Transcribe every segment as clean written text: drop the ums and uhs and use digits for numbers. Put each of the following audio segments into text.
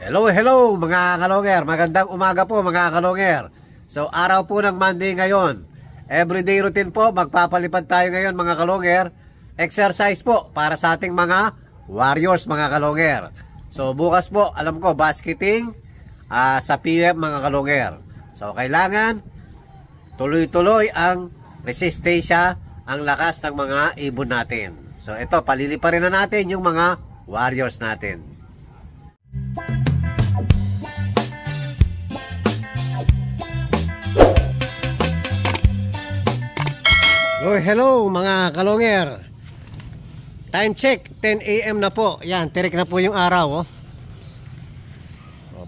Hello mga kalonger, magandang umaga po mga kalonger. So araw po ng Monday ngayon. Everyday routine po, magpapalipad tayo ngayon mga kalonger. Exercise po para sa ating mga warriors mga kalonger. So bukas po, alam ko, basketing sa PM mga kalonger. So kailangan tuloy-tuloy ang resistensya, ang lakas ng mga ibon natin. So ito, paliliparin na natin yung mga warriors natin. Hello mga kalonger. Time check, 10 AM na po. Yan, tirik na po yung araw.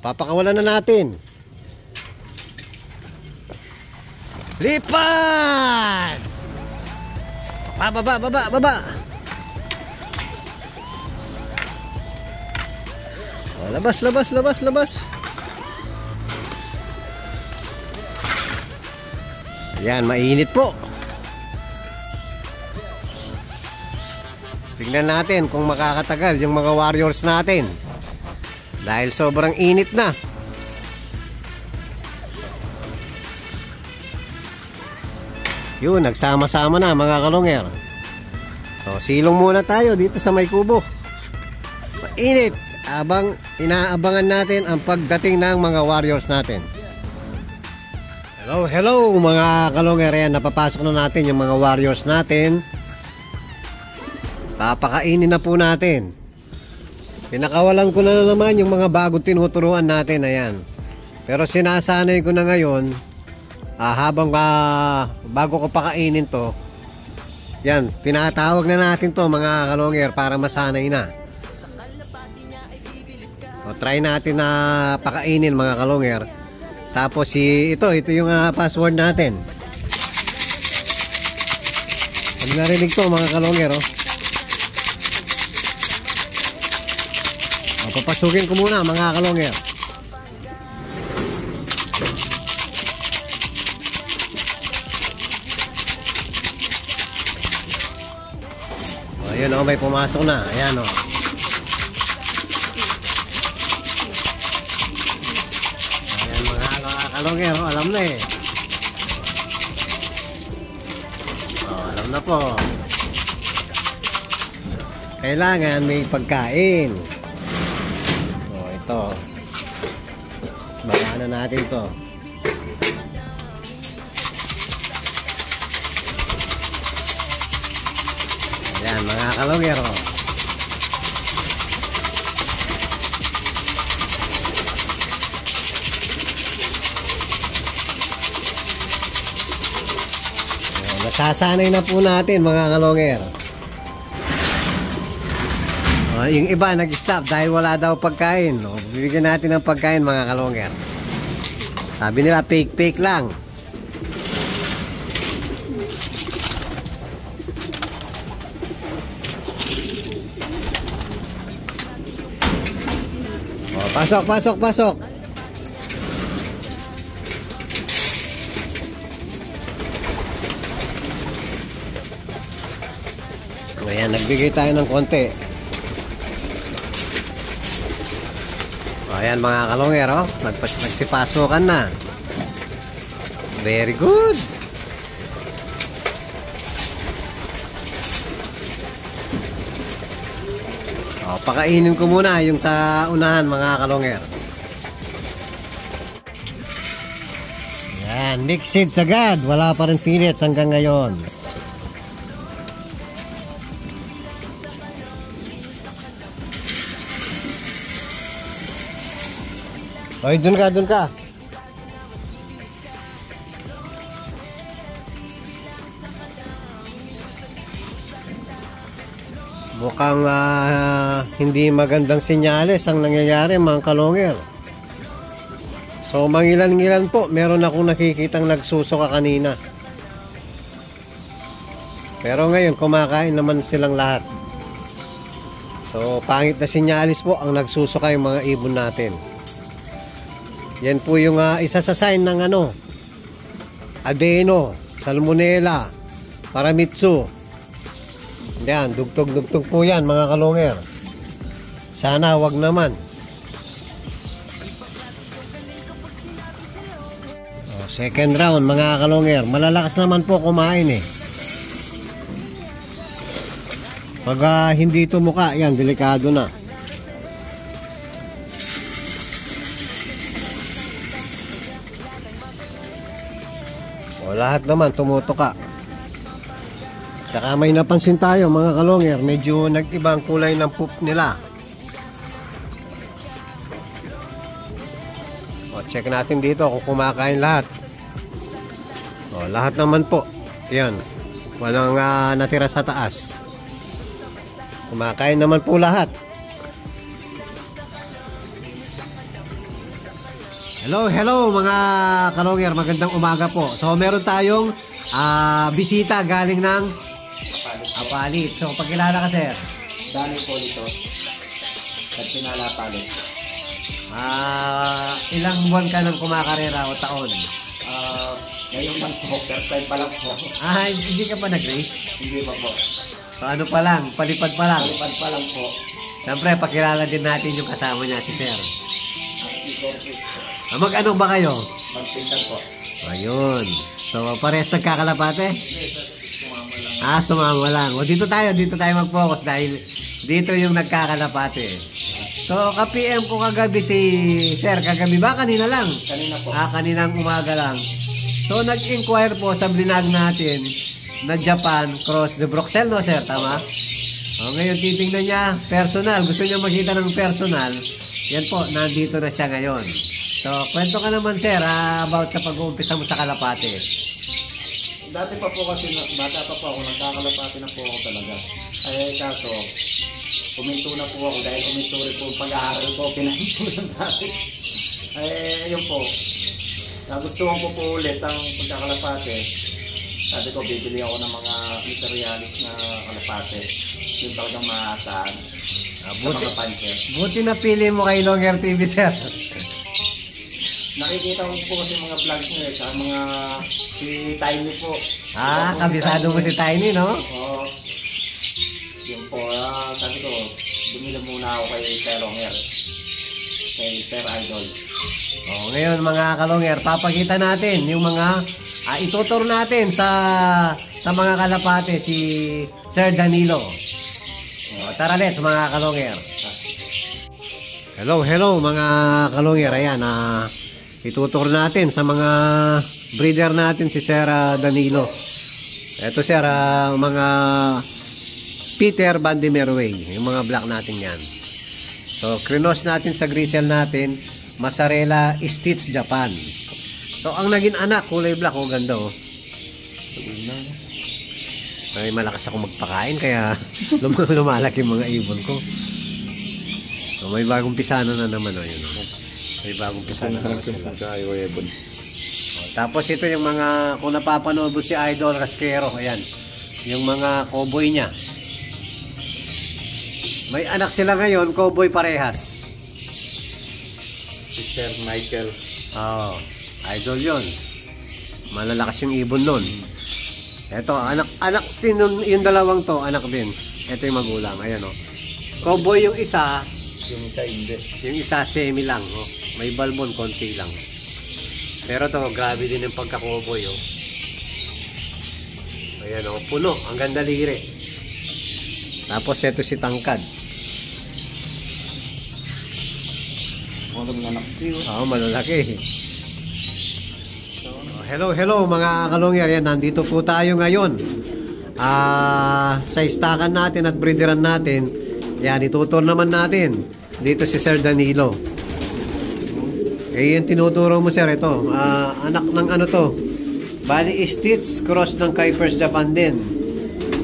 Papakawalan na natin. Lipad! Baba. Labas. Yan, mainit po. Tingnan natin kung makakatagal yung mga warriors natin. Dahil sobrang init na. Yun, nagsama-sama na mga kalonger. So, silong muna tayo dito sa may kubo. Mainit. Abang inaabangan natin ang pagdating ng mga warriors natin. Hello mga kalonger. Yan, napapasok na natin yung mga warriors natin. Papakainin na po natin. Pinakawalan ko na naman yung mga bago tinuturuan natin. Ayan. Pero sinasanay ko na ngayon, habang bago ko pakainin to, yan, tinatawag na natin to mga kalonger para masanay na. O, try natin na pakainin mga kalonger. Tapos ito yung password natin. Pag narinig to mga kalonger, papasukin ko muna mga kalonger. Ayun may pumasok na. Ayan Ayan mga kalonger, alam na alam na po. Kailangan may pagkain. Ito, bagaan na natin to. Ayan mga kalonger, nasasanay na po natin mga kalonger. Yung iba nag-stop dahil wala daw pagkain. Bibigyan natin ng pagkain mga kalonger. Sabi nila fake lang. Pasok. Ayan, nagbigay tayo ng konti. Ayan mga kalonger, nagsipasukan na. Very good. Pakainin ko muna yung sa unahan mga kalonger. Ayan, mixed seeds agad. Wala pa rin pellets hanggang ngayon. Oy, dun ka. Mukhang hindi magandang senyales ang nangyayari mga kalonger. So mangilan-ngilan po, meron akong nakikitang nagsusuka kanina. Pero ngayon kumakain naman silang lahat. So pangit na senyales po ang nagsusuka yung mga ibon natin. Yan po yung isa sa sign ng adeno, salmonella, paramitsu. Yan, dugtog po yan mga kalonger. Sana wag naman. Second round mga kalonger. Malalakas naman po kumain eh. Pag hindi tumuka, yan, delikado na. O, lahat naman tumutuka. Tsaka may napansin tayo mga kalonger, medyo nag-ibang kulay ng poop nila. O, check natin dito kung kumakain lahat. O, lahat naman po. Yan. Walang natira sa taas. Kumakain naman po lahat. Hello mga kalonger, magandang umaga po. So meron tayong bisita galing ng Apalit. So pagkilala ka sir? Dani po dito. At pinalapalit. Ilang buwan ka nang kumakarera o taon? Ngayon lang po, first time pa lang po. Hindi ka pa nag-race? Hindi pa po. So ano pa lang, palipad pa lang. Palipad pa lang po. Siyempre, pakilala din natin yung kasama niya, si sir. Igor Chris. Mag-ano ba kayo? Magpintan po. Ayun. So, pares nagkakalapate? Sumama lang. Sumama lang. O, dito tayo mag-focus dahil dito yung nagkakalapate. So, ka-PM ko kagabi si Sir. Kagabi ba? Kanina lang? Kanina po. Kaninang umaga lang. So, nag-inquire po sa blinag natin na Japan cross the Bruxelles, no, Sir? Tama? O, ngayon, titingnan niya personal. Gusto niya makita ng personal. Yan po, nandito na siya ngayon. So, kwento ka naman, Sir, about sa pag-uumpisa mo sa kalapate. Dati pa po kasi, bata pa po ako, nagkakalapati na po ako talaga. Ay, kaso, kuminto na po ako dahil kuminto rin po pag-aaral ko, pinahinto lang dati. Ay, yun po. Nagustuhan ko po ulit ang pagkakalapate. Sabi ko, bibili ako ng mga materialis na kalapate. Yung talagang maasahan. Buti na pili mo kay Longer TV, Sir. Nakikita ko po kasi mga vlogs niya sa mga si Tiny po. Kabisado mo si Tiny, no? Oo. Yun po, sabi ko, bumili muna ako kay Sir Longer. Kay Sir Idol. Ngayon mga kalonger, papakita natin yung mga ituturo natin sa mga kalapate si Sir Danilo. Tara let's mga kalonger. Hello mga kalonger. Ayan, ituturo natin sa mga breeder natin si Sir Danilo. Ito Sir, mga Peter Van de Merway, yung mga black natin yan. So, krinos natin sa grisel natin, Mozzarella Stitch Japan. So, ang naging anak, kulay black, ganda oh. Ay, malakas ako magpakain, kaya lumalaki yung mga ibon ko. So, may bagong pisano na naman oh, yun oh. May bagong pisano na naman sila. Tapos ito yung mga, kung napapanood mo si Idol Rasquero, ayan, yung mga cowboy niya. May anak sila ngayon, cowboy parehas. Si Sir Michael. Idol yon. Malalakas yung ibon nun. Ito, anak din yung dalawang to, anak din. Ito yung magulang, ayan oh. Cowboy yung isa. Yung isa hindi. Yung isa semi lang, oh. May balbon, konti lang. Pero to, grabe din yung pagka-cowboy oh. Ayan oh, puno, ang ganda lire. Tapos ito si Tangkad. Malalaki. Hello mga kalongyer. Yan, nandito po tayo ngayon sa istakan natin at breederan natin. Yan, itutur naman natin dito si Sir Danilo. Yung tinuturo mo sir, ito anak ng ano to, bali Stitch cross ng Kuipers Japan din.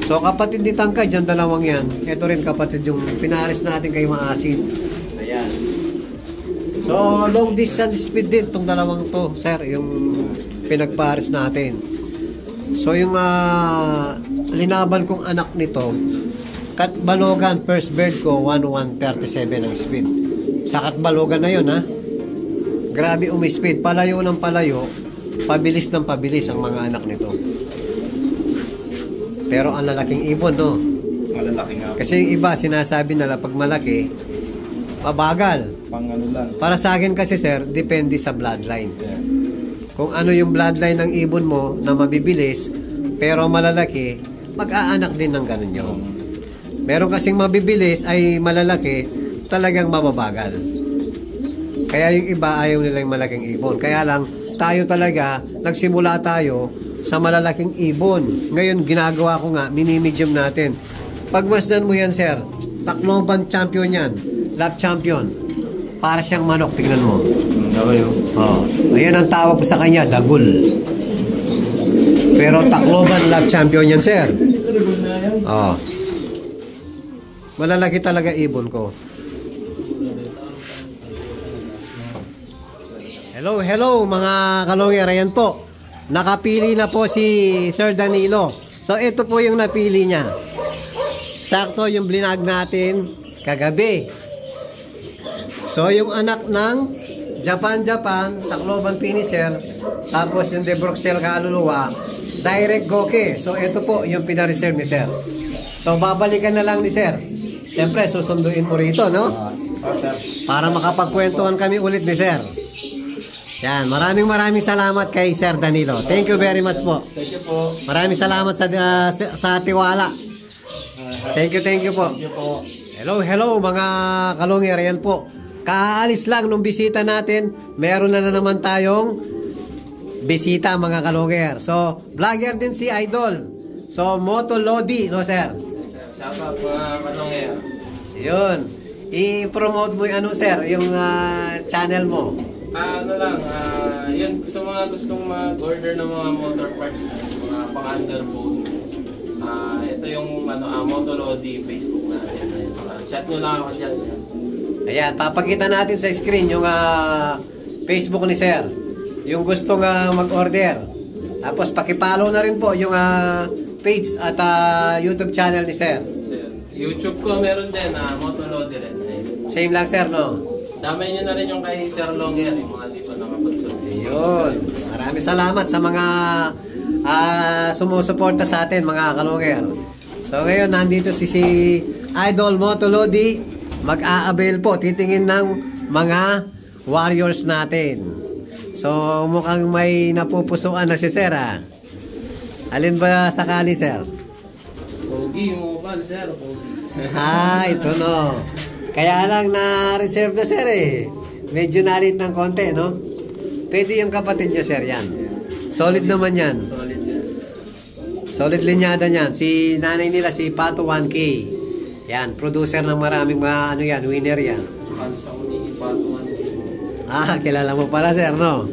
So kapatid ni Tangkad, dyan dalawang yan. Ito rin kapatid yung pinaris natin kay Maasin. Ayan. So, long distance speed din itong dalawang to, sir, yung pinagpares natin. So, yung linaban kong anak nito, Katbalogan, first bird ko, 1:1:37 ang speed. Sa Katbalogan na yun, ha? Grabe umi-speed. Palayo ng palayo, pabilis ng pabilis ang mga anak nito. Pero ang lalaking ibon, no? Malalaki nga. Kasi yung iba, sinasabi nila, pag malaki, mabagal. Pang ano lang. Para sa akin kasi sir, depende sa bloodline. Yeah. kung ano yung bloodline ng ibon mo na mabibilis pero malalaki, mag-aanak din ng ganun yun. Meron kasing mabibilis ay malalaki, talagang mababagal. Kaya yung iba ayaw nila yung malaking ibon. Kaya lang, tayo talaga, nagsimula tayo sa malalaking ibon. Ngayon, ginagawa ko nga, mini-medium natin. Pagmasdan mo yan, sir, Tacloban champion yan, lab champion. Para siyang manok, tignan mo. Oh, ayan ang tawag ko sa kanya, dagul. Pero Tacloban lab champion yan, sir. Oh. Malalaki talaga ibon ko. Hello mga kalongger, ayan po. Nakapili na po si Sir Danilo. So ito po yung napili niya. Sakto yung blinag natin kagabi. So yung anak ng Japan, Tacloban finisher, tapos yung De Bruxelles kaluluwa, direct goke. So ito po yung pinareserve ni Sir. So babalikan na lang ni Sir. Siyempre susunduin mo rito, no? Para makapagkwentuhan kami ulit ni Sir. Yan, maraming salamat kay Sir Danilo. Thank you very much po. Thank you po. Maraming salamat sa tiwala. Thank you po. Thank you po. Hello mga kalongger, yan po. Kaalis lang nung bisita natin, meron na naman tayong bisita mga kalongger. So, vlogger din si Idol. So, Moto Lodi, no sir? Shout out mga kalongger. Yun. I-promote mo yung sir, yung channel mo. Ano lang, yun, sa mga gustong mag-order ng mga motor parts, mga pang-underboat, ito yung Motolodi Facebook natin. Chat nyo lang ako dyan. Ayan, papakita natin sa screen yung Facebook ni Sir. Yung gustong mag-order. Tapos pakipollow na rin po yung page at YouTube channel ni Sir. YouTube ko meron din, Motolodi rin. Same lang Sir, no? Damay nyo na rin yung kay Sir Longer, yung mga di pa nakapag-subscribe. Ayun. Maraming salamat sa mga sumusuporta sa atin, mga kalongger. So ngayon, nandito si Idol Motolodi. Mag-a-avail po, titingin ng mga warriors natin. So mukhang may napupusuan na si Sir, Alin ba sakali, Sir? Pogi, yung mobile, Sir. Pogi. Ito no. Kaya lang na-reserve na Sir Medyo nalit ng konti, no? Pwede yung kapatid niya Sir yan. Solid naman yan. Solid yan. Solid linyada niyan. Si nanay nila si Pato 1K. Yan, producer ng maraming mga winner yan. Fans ako ni Ipatuan. Kilala mo pala Sir, no?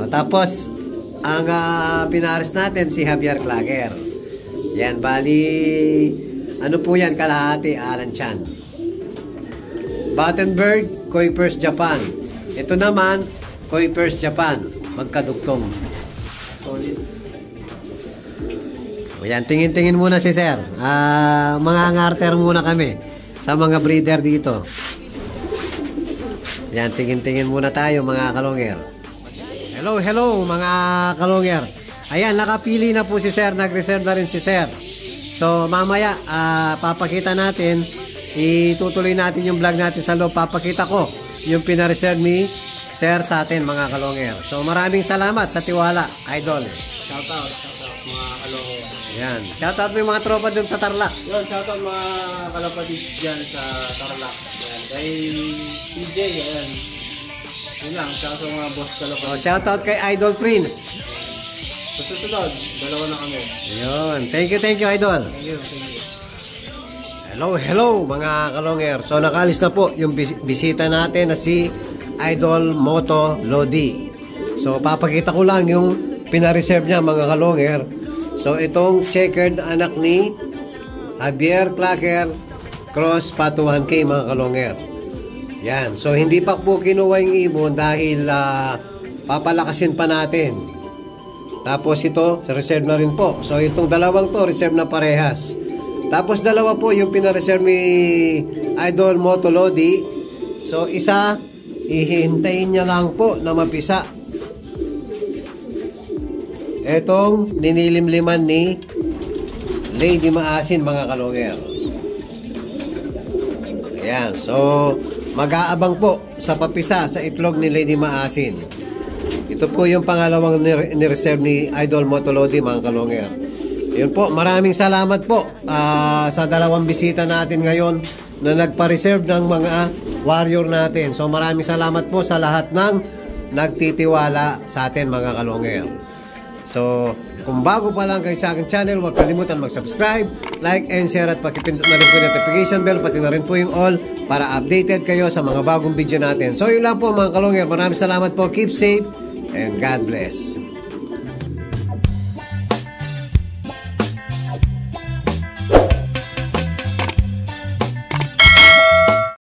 Tapos ang pinares natin si Javier Clager. Yan, bali ano po yan, kalahati, Alan Chan. Battenberg, Kuipers, Japan. Ito naman, Kuipers, Japan. Magkadugtong. Solid. Ayan, tingin-tingin muna si Sir. Mga ngarter muna kami sa mga breeder dito. Ayan, tingin-tingin muna tayo mga kalongger. Hello mga kalongger. Ayan, nakapili na po si Sir. Nag-reserve na rin si Sir. So mamaya papakita natin, itutuloy natin yung vlog natin sa loob. Papakita ko yung pinareserve ni Sir sa atin mga kalongger. So maraming salamat sa tiwala, Idol. Shout out mga kalongger. Yan, shout out mo yung mga tropa dun sa Tarlac. Yun, shout out mga kalapatid dyan sa Tarlac. Yan, kay PJ, ayan. Yun lang, shout out sa mga boss kalapatid. So shout out kay Idol Prince. Susunod, dalawa na kami. Ayun. Thank you, Idol. Thank you. Hello, mga kalongger. So, nakalis na po yung bisita natin na si Idol Moto Lodi. So, papakita ko lang yung pinareserve niya, mga kalongger. So, itong checkered anak ni Javier Clacker Cross Pato 1K, mga kalongger. Yan. So, hindi pa po kinuha yung ibon dahil papalakasin pa natin. Tapos ito, reserve na rin po. So itong dalawang to, reserve na parehas. Tapos dalawa po yung pinareserve ni Idol Motolodi. So isa, ihintayin niya lang po na mapisa. Etong ninilimliman ni Lady Maasin, mga kalongger. Ayan, so mag-aabang po sa papisa sa itlog ni Lady Maasin. Ito po yung pangalawang ni-reserve ni Idol Motolodi, mga kalonger. Yun po, maraming salamat po sa dalawang bisita natin ngayon na nagpa-reserve ng mga warrior natin. So maraming salamat po sa lahat ng nagtitiwala sa atin, mga kalonger. So kung bago pa lang kayo sa aking channel, huwag kalimutan mag-subscribe, like and share at pakipindot na rin po yung notification bell, pati na rin po yung all para updated kayo sa mga bagong video natin. So yun lang po, mga kalonger, maraming salamat po, keep safe and God bless.